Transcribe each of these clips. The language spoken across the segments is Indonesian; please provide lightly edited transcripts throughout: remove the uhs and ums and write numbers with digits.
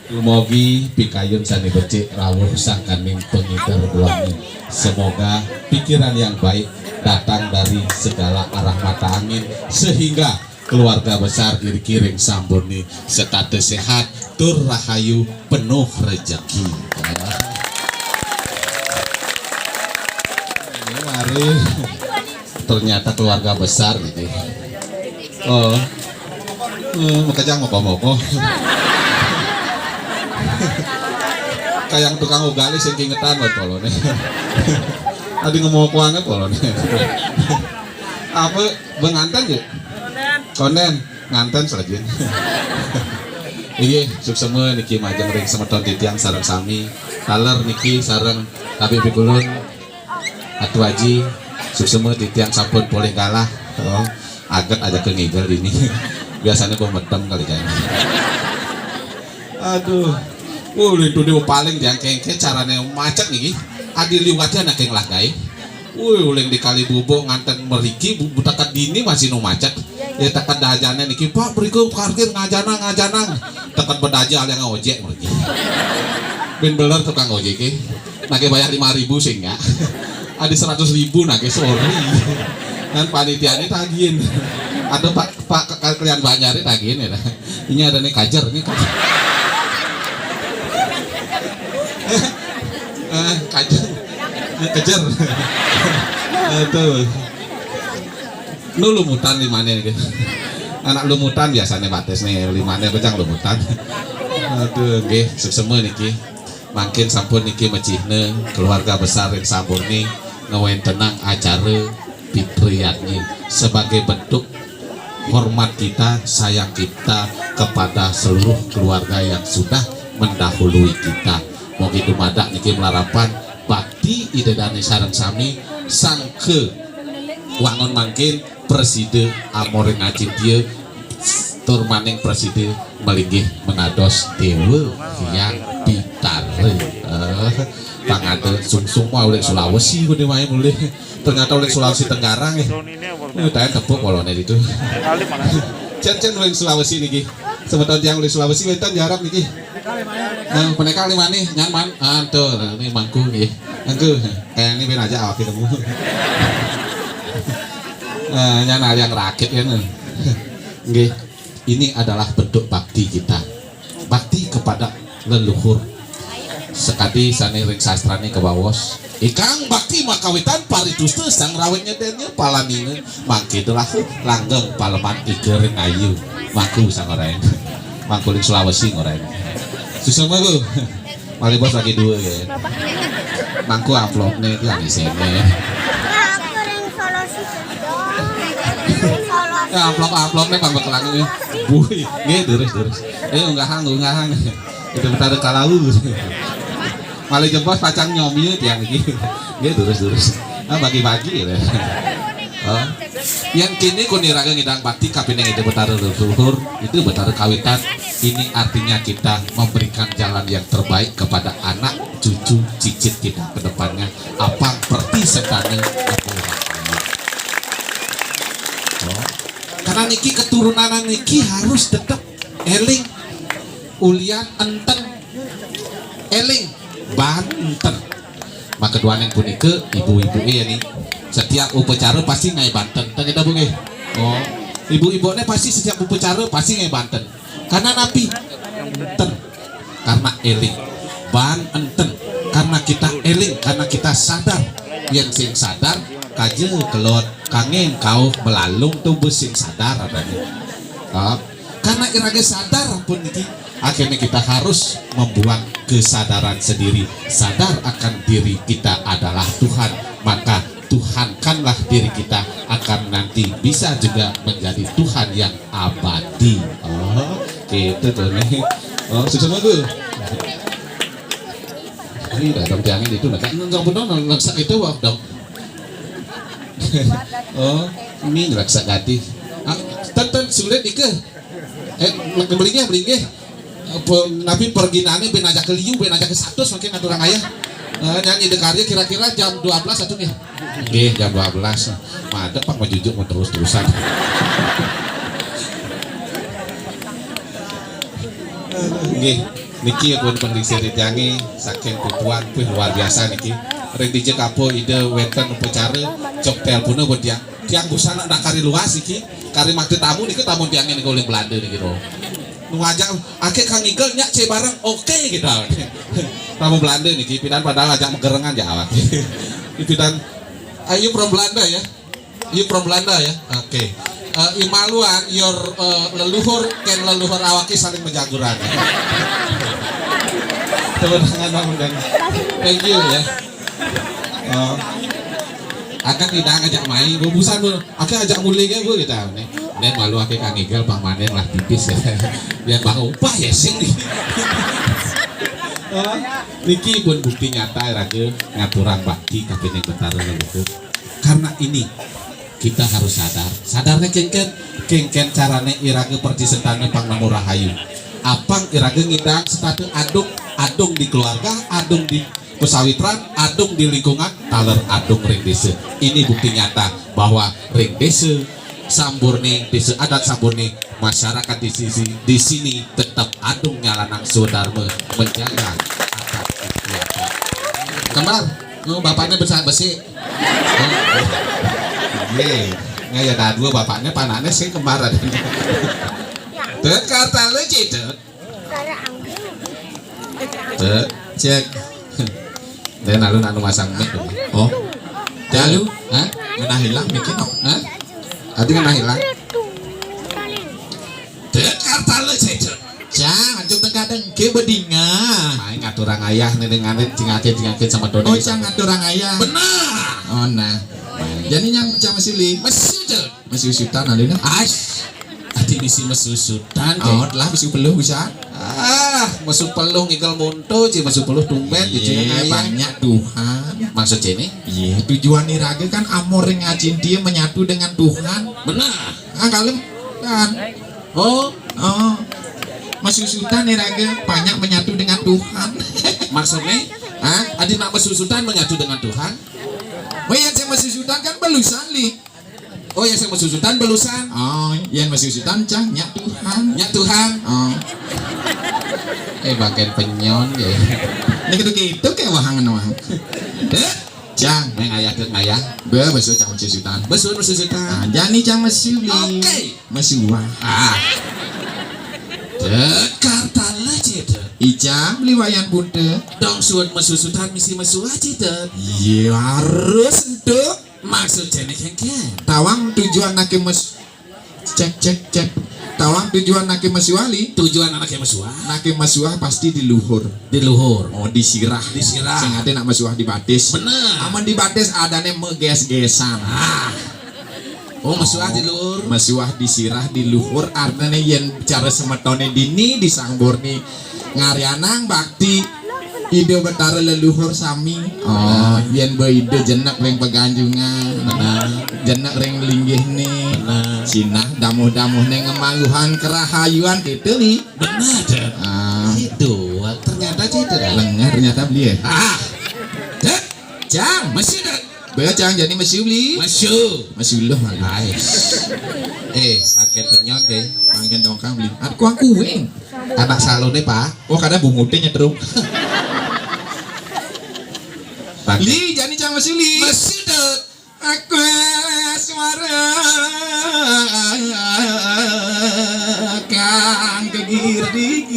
Dumogi pikayun sani becik rawuh sangkaning pengiter bulangi. Semoga pikiran yang baik datang dari segala arah mata angin sehingga keluarga besar kiring sambuni status sehat tur rahayu penuh rezeki. Mari ternyata keluarga besar gitu. Oh, makanya moko-moko. Kayak tukang ugali sing kingetan buat polone. Adi ngomong kuanget polone. Apa benganten yuk? Konen nganten saja. Iya, suksema niki majeng ring semeton titiang sareng sami. Taler niki sareng tapi pikulun atu aji suksema titiang sampun boleh kalah. Oh, aget aja ke ngigel ini. Biasanya gua medem kali kayaknya. Aduh. Itu dia paling jangkengke caranya macet nih. Adi liwatnya anak yang lagai. Uling di kali bubuk nganten meriki butakat dini masih no macet. Ya tekan dajane niki Pak beriku parkir ngajanang. Tekan bedajal yang ngojek meriki. Ben beler tukang ojek ke. Nake bayar 5.000 sih enggak. Adi 100.000 nake sorry. Dan panitia ini tagihin. Ada Pak kalian banyak tagihin ya. Ini ada nih kajer nih. Kejar itu lu lumutan di mana gitu. Anak lumutan biasanya batas nih limane becang lumutan. Aduh nggih suksema niki makin sampun niki mecihne keluarga besar yang sabur nih ngawen tenang acara fitriyatnya sebagai bentuk hormat kita, sayang kita kepada seluruh keluarga yang sudah mendahului kita. Mau gitu madak niki melarapan bakti ide dani sareng sami sangke wangon mangkin preside amore ngajin dia tur maning preside melinggih mengados dewe yang pitare pangade sungsung mah oleh Sulawesi gede wae mulih ternyata oleh Sulawesi Tenggara tanya tepuk polone itu cen oleh Sulawesi niki sebetulnya yang oleh Sulawesi wetan jarap niki peneka lima nih nyaman tuh ini mangku nih mangku kayak ini ben aja awak ketemu nyana yang rakit kan nggih ini adalah bentuk bakti kita bakti kepada leluhur sekadi sani ring sastrane kebawos ikang bakti makawitan pariduste sang rawitnya dennya palaninge mangke itulah langgeng paleman igering ayu mangku sang orang mangku ring Sulawesi orang susah mah gue, malah bos lagi dua ya. Mangku amplopnya itu yang di sini. Amplopnya bang bekelang ini. Bui, terus. Nggak hang. Itu bentar kalau. Malah jempol pacang nyomnya tiang ini. Terus. Bagi-bagi ya. Yang kini kuniraga ngidang bakti kapineng itu betara leluhur itu betara kawitan. Ini artinya kita memberikan jalan yang terbaik kepada anak cucu cicit kita ke depannya apang perti setane karena niki keturunan niki harus tetap eling ulian enten eling banten maka kedua yang punike ibu-ibu ya nih setiap upacara pasti ngai banten tanya bu oh ibu-ibunya pasti setiap upacara pasti ngai banten karena nabi enten karena eling ban enten karena kita eling karena kita sadar yang sing sadar kaje kelot kangen kau melalung tuh sing sadar adanya karena irage sadar pun ini akhirnya kita harus membuat kesadaran sendiri sadar akan diri kita adalah Tuhan maka Tuhankanlah diri kita akan nanti bisa juga menjadi Tuhan yang abadi. Oh, gitu tuh nih. Oh, sukses banget. Ini datang tiangin itu, nak nggak benar naksa itu wah dong. Oh, ini naksa gati. Tonton sulit ike. Belinya. Nabi pergi nane ben aja ke liu, ben aja ke satu makin ada orang ayah. Nyanyi dekarnya kira-kira jam 12 satu nih. Nggih, jam 12. Madep Pak mau jujuk mau terus-terusan. Nggih. niki pun pendiserit yangi saking pupuan pun luar biasa niki rek DJ kapo ide wenten upacara cok teleponnya buat tiang busana nak kari luas niki kari makte tamu niki tamu tiangnya niki oleh Belanda niki do nu ngajak ake Kang Igel nyak ce bareng oke gitu tamu Belanda niki pidan padahal ajak megerengan ya awak pidan you from Belanda ya you from Belanda ya oke Imaluan your leluhur ken leluhur awaki saling menjaguran tepuk tangan dan thank you ya akan tidak ngajak main bubusan bu akan ajak mulai kan bu kita nih malu akan Kang Igel Bang Manen lah tipis ya biar bang upah ya sing nih niki pun bukti nyata raga ngaturan bakti kabin yang betara leluhur karena ini kita harus sadarnya kengken carane iraga pergi sentane pang namu rahayu apang iraga ngidang setatu adung di keluarga adung di pesawitran adung di lingkungan taler adung ring desa ini bukti nyata bahwa ring desa Samburni desa adat Samburni masyarakat di sini tetap adung nyalanang sudarma menjaga adat istiadat kembar bapaknya besar besi ya ada dua bapaknya panahnya sih kembar ada dek kata lu cek dan lalu masang mic oh lalu ngena hilang mikir hah tadi ngena hilang dek kata lu cek jangan cuk kadang ke bedinga main ngaturang ayah nih dengan cingake sama Doni oh jangan ngaturang ayah benar oh nah jadi yang macam masih usutan alina ati bisi mesusutan oh telah bisi peluh bisa masuk peluh ngikal munto ci masuk peluh tumben gitu banyak Tuhan maksud ini iya tujuan iraga kan amor ngajin dia menyatu dengan Tuhan benar kalem kan oh masuk sultan iraga banyak menyatu dengan Tuhan maksudnya adi nak mesusutan menyatu dengan Tuhan oh yang saya mesusutan kan belusan li oh yang saya mesusutan belusan oh yang mesusutan cang nyak Tuhan oh bagian penyon ya ini gitu kayak wahangan cang yang ayah ke ayah besu cang mesusutan jani cang mesuli oke mesuah Jakarta lecet Ijam liwayan bunda dong suat mesusutan misi mesuah cita iya harus untuk maksud jenek hengken tawang tujuan nake mes cek tawang tujuan nake mesuali tujuan nake mesuah pasti di luhur oh disirah sing ade nak mesuah di batis bener aman di batis adane meges-gesan oh mesuah di luhur mesuah disirah di luhur artane yen cara semetone dini disangburni ngarianang bakti ide betara leluhur sami oh yen beide jenak ring peganjungan jenak ring linggih nih sinah damuh-damuh neng ngemangguhan kerahayuan gitu nih benar itu ternyata itu lengah ternyata beli ya jang masih Bacang jadi masih beli masih loh guys paket penyot deh panggil dongkang beli aku kuing anak salon deh pak oh kadang bungutnya terus li jadi jangan masih li masih dek aku suara kang kegiri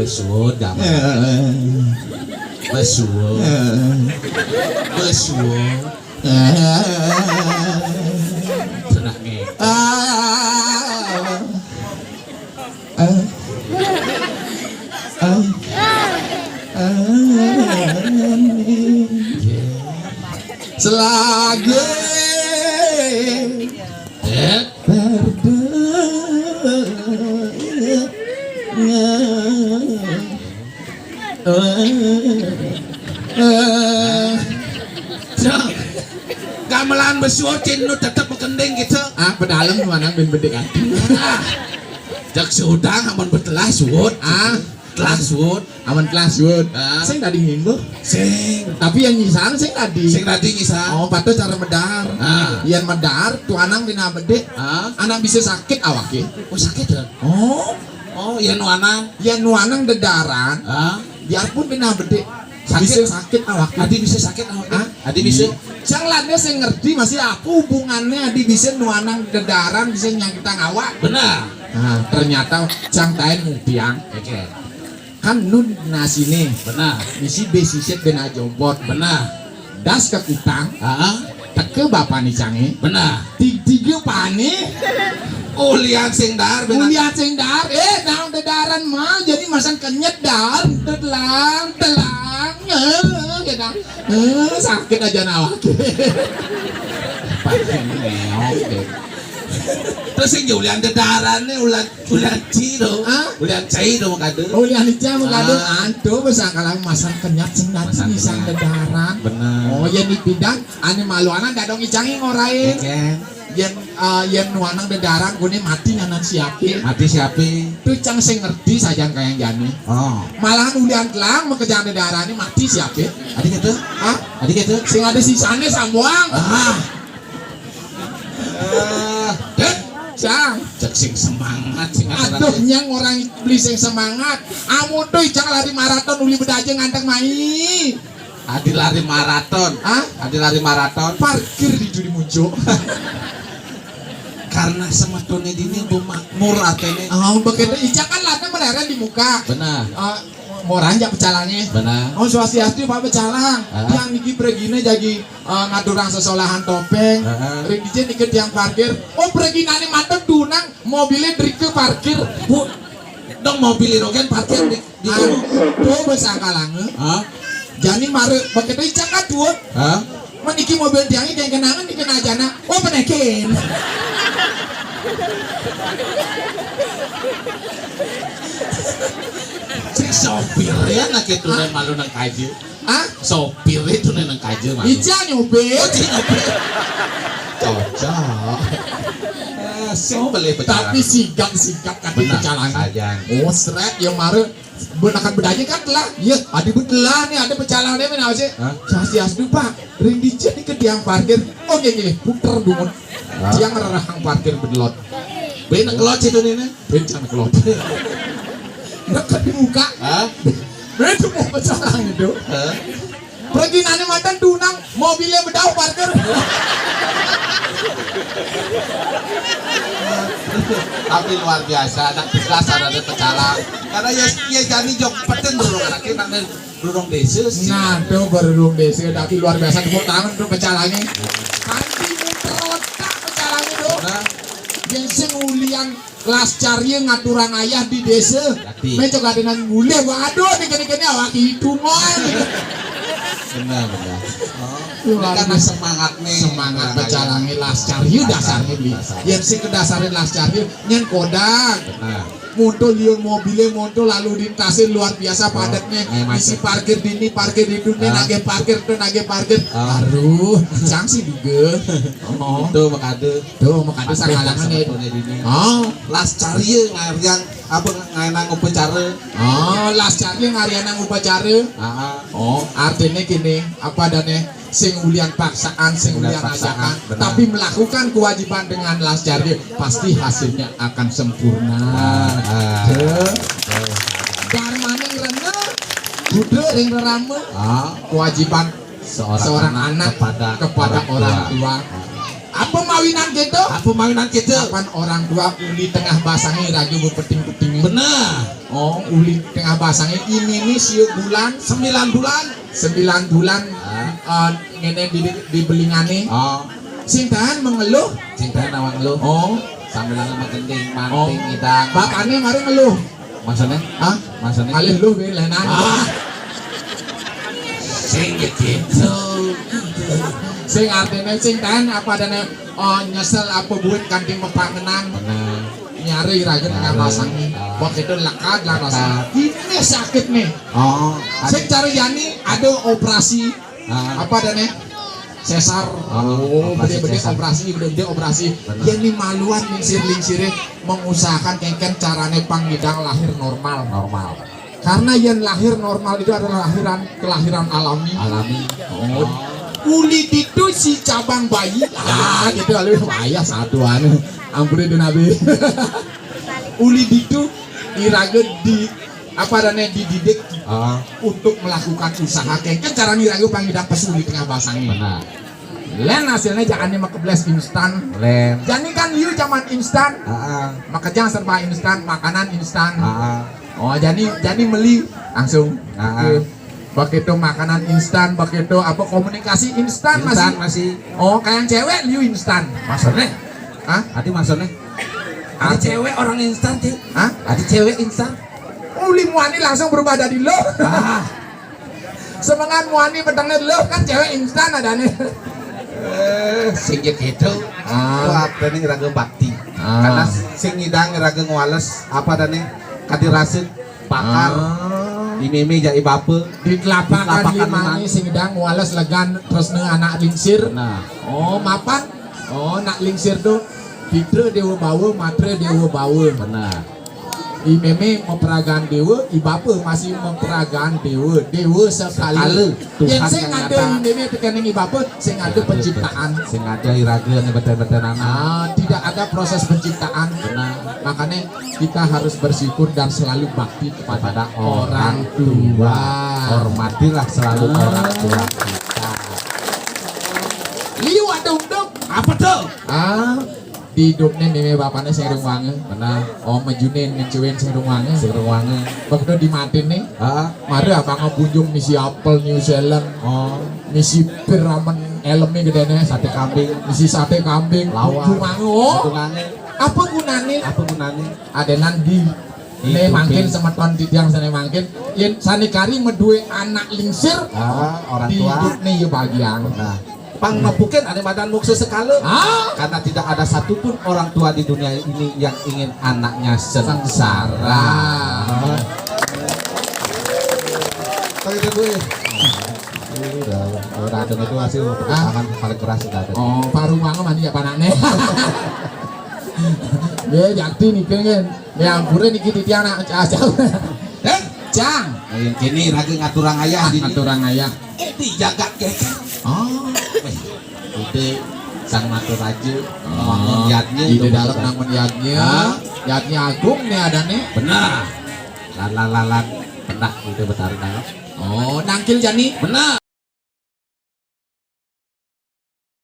Besuwun gaman. Besuwun. Besuwun. Tenang nih. Selagi gamelan besuwun cinu tetep bekending gitu. Pedalam mana bin bedik Jak sudang aman betelah suwun. Telah suwun. aman kelas wood. Sing tadi ngimbo. Sing. Tapi yang nyisan sing tadi. Sing tadi nyisa. Oh, patut cara medar. Yang medar tu anang dina bedek. Anak bisa sakit awake. Oh sakit ya? Oh, ya nuanang. Yang nuanang dedaran. Biarpun dina bedek. Bisa sakit awake. Adi bisa sakit awake. Adi bisa. Janganlah saya ngerti masih apa hubungannya adi bisa nuanang dedaran bisa nyangkitang awak. Benar. Nah, ternyata cang tain mutiang. Oke. Kan nun nasine. Benar. Misi besiset bena jompot. Benar. Das ke kutang. Teke bapak nih cange. Benar. Tiga pane. Ulian sing dar. Ulian sing dar. Naon dedaran mah jadi masan kenyet dar. Telang. Sakit aja nawak. Terus sing ulian dedaran nih ulian ciro. Ulian ciro makade. Ulian ica makade. Anto bisa kalau masan kenyat sing datang isang dedaran. Benar. Oh yang dipindang ane maluana dadong icangi ngorain. Yang nuanang dedaran kune mati nanan siapi. Mati siapi. Tuh cang sing ngerti sajang kayang jani. Malahan ulian telang mekejang dedaran ini mati siapi. Adik itu? Adik itu? Sing ada sisane sambuang. Cang, cek sing semangat sing aduh nyang orang beli sing semangat. Amun tuh cang lari maraton uli bedaje nganteng mai. Adi lari maraton. Adi lari maraton. Parkir di judi muncul. Karena semetone dini bu makmur atene. Begitu icak kan latih meleren di muka. Benar. Mau ranjak pecalangnya. Benar. Swastiastu pak pecalang. Yang niki pregine jadi ngadurang sesolahan topeng. Rindijen ikut yang parkir. Preginane mantep dunang mobilnya dari ke parkir. Bu, dong mobil irogen parkir di tuh besangkalange. Jadi mare begitu icak kan tuh. Meniki mobil tiangnya kayak kenangan di kena jana. Penekin. Si sopir ya nak itu malu nang kaji. Sopir itu nang kaji malu. Ica nyopir. Cocok. Sing beli pecalang. Tapi sigap kaki pecalang. Seret yang mare benakan bedanya kan telah. Iya, adi betelah nih ada pecalang dia mana sih? Swastiastu pak. Ring dijen ke tiang parkir. Gini puter dungun. Tiang ngerahang parkir bedelot. Benak kelot itu nih. Bencana kelot. Dekat di muka. Itu mau pecalang itu. Pergi nane mantan dunang mobilnya bedau parkir. Tapi luar biasa, anak dasar ada pecalang. Karena ya jadi jok peten dulu anaknya nang burung desa. Nah, tuh burung desa tapi luar biasa tepuk tangan tuh pecalangnya. Kanti muter otak pecalangnya tuh. Yang sengulian kelas cari ngaturan ayah di desa. Mencok ada nang gule, waduh dikini-kini awak hidung benar. Karena semangat pecalangi lascar yuk dasarnya beli. Yang sing kedasarin lascar yuk nyen kodak. Muncul liur mobilnya muncul lalu lintasin luar biasa padatnya. Isi parkir dini parkir di dunia nage parkir tuh nage parkir. Aduh, cang sih juga. Tuh makade sakalangan ya. Lascar yuk yang apa ngainang upacara. Lascar yuk ngarianang upacara. Artinya gini apa adanya sing ulian paksaan, sing ulian ajakan, tapi melakukan kewajiban dengan lascar pasti hasilnya akan sempurna. Darmane rene, budhe ring rerame. Kewajiban seorang anak kepada orang tua. Apa mawinan gitu? Apa mainan kita? Kapan orang tua uli tengah basangi ragu berpeting-peting. Benar. Oh, uli tengah basangi ini sieu bulan 9 bulan. 9 bulan ngene di belingane. Oh, Sing tahan mengeluh. cinta nawang lu. Oh, Sambil nama gending, oh. manting, idang. Bapakne mari ngeluh. Maksudnya? Hah? Maksudnya? Alih lu be lenan. Sing gitu. Sing artinya sing tahan apa dana nyesel apa buat kanting mepangenan. Benar. Nyari raga tengah basangi. Waktu itu lekat lah rasa. Ini sakit nih. Oh, Sing cari Yani ada operasi apa dana? Sesar. Oh, Bede-bede sesar. operasi, operasi. Benar. Yani maluan lingsir-lingsire mengusahakan kengken carane panggidang lahir normal. normal. Karena yang lahir normal itu adalah kelahiran alami. Alami. Oh. Kulit itu si cabang bayi. Gitu lalu ayah satu anu. Ampun itu nabi. Kulit itu diraga di apa dana dididik untuk melakukan usaha kengken cara niraga panggidang pesuli tengah basangi. Benar. Len hasilnya jangan kebles instan. Lem. Jadi kan you zaman instan. Maka jangan serba instan, makanan instan. Oh jadi beli langsung. Begitu makanan instan, begitu apa komunikasi instan masih. Oh kayak yang cewek liu instan. Maksudnya? Hah? Adi maksudnya? Ada cewek orang instan sih. Hah? Ada cewek instan. Uli muani langsung berubah dari lo. Semangat muani petangnya lo kan cewek instan ada nih. Sing gitu. Itu apa nih raga bakti. Karena sing ngidang raga ngwales apa dan nih kadirasin pakar. Imeme jadi bape Di telapakan limani sing dang wales legan terus anak lingsir. Nah, Oh mapan. Oh nak lingsir tuh Pitra dewa bawa, matre dewa bawa. benar. Imeme memperagaan dewa, ibapa masih memperagaan dewa. Dewa sekali. Tuhan Yang sing yang ada nyata. imeme tekening ibapa, sing ada penciptaan. Sing ada iraga nih betul-betul anak. Tidak ada proses penciptaan. Benar. Makanya kita harus bersyukur dan selalu bakti kepada Pada orang tua. Hormatilah selalu orang tua kita. Liu ada unduk. Apa tuh? Di hidupnya meme bapaknya serung wangi. Benar. Oh majunin ngecuin serung wangi. Sing ruangan. Waktu dimatiin nih. Mari abang ngebunjung misi apel New Zealand. Oh, Misi pir ramen elemnya gede nih. sate kambing. Misi sate kambing. Lawar. Bungange. Oh. Hitungannya. Apa gunanya? Apa gunanya? Adenan di Di ne mangkin kuping. semeton titiang sana mangkin. Yen sanikari medue anak lingsir. Orang Di tua. hidupnya ya bagian. Nah, pang mapukin ada badan mukse sekali. Karena tidak ada satupun orang tua di dunia ini yang ingin anaknya sengsara. Kau itu gue. Udah ada itu hasil tangan paling keras sudah ada. Oh, paru wangi mandi ya panaknya. Ya jakti nih kan. Ya ampure niki titiang anak jauh. Jang. Yang kini lagi ngaturang ayah di Aturang ayah. dijaga geger. Oh. Itu sang matur raju Oh, yatnya di dalam namun yatnya, yatnya agung nih ada nih. benar. Lalan pernah itu betari dalam. Oh, nangkil jani. Benar.